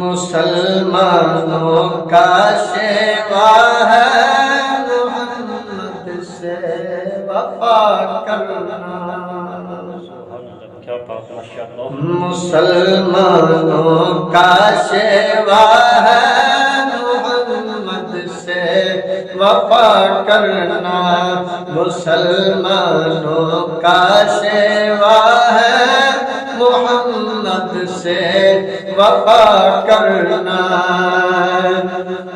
مسلمانوں کا شیوا ہے محمد سے وفا کرنا، مسلمانوں کا شیوا ہے محمد سے وفا کرنا، مسلمانوں کا شیوا ہے محمد سے وفا کرنا،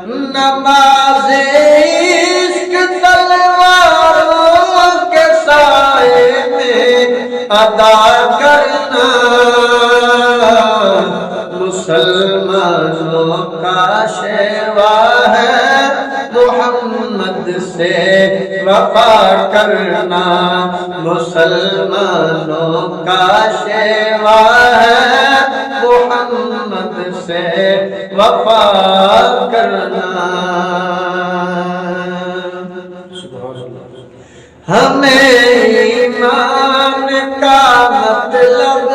نماز عشق تلواروں کے سائے میں ادا کرنا، مسلمانوں کا شیوا ہے محمد سے وفا کرنا، مسلمانوں کا شیوا ہے محمد سے وفا کرنا، ہمیں ایمان کا مطلب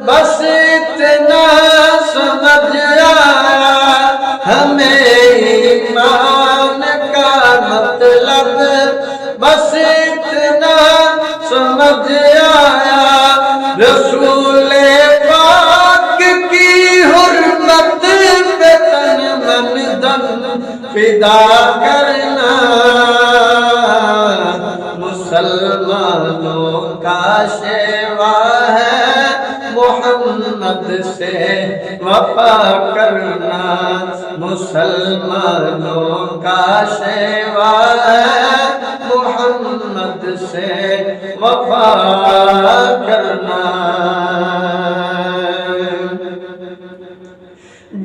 بس اتنا سمجھ آیا، ہمیں ایمان کا مطلب بس اتنا سمجھ آیا، رسول پاک کی حرمت پہ تن من دن فدا کرنا، مسلمانوں کا شیوا ہے محمد سے وفا کرنا، مسلمانوں کا شیوا ہے محمد سے وفا کرنا،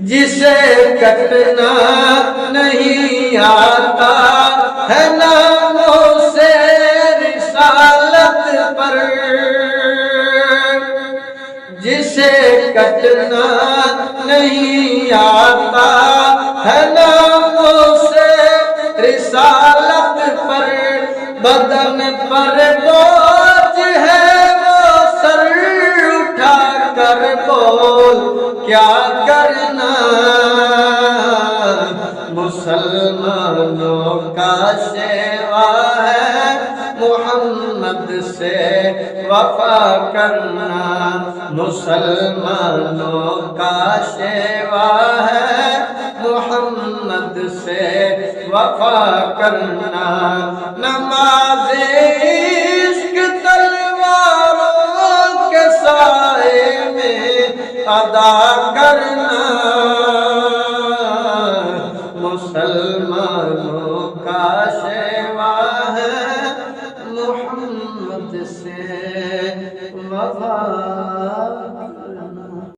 جسے کٹنا نہیں آتا ہے ناموں سے رسالت پر، جسے کٹنا نہیں آتا ہے ناموں سے رسالت پر، بدن پر بوجھ ہے وہ سر اٹھا کر بول کیا کرنا، مسلمانوں کا شیوا ہے محمد سے وفا کرنا، مسلمانوں کا شیوا ہے محمد سے وفا کرنا، نماز عشق تلواروں کے سائے میں ادا کرنا، مسلمانوں کا شیوا ہے محمد سے وفا کرنا۔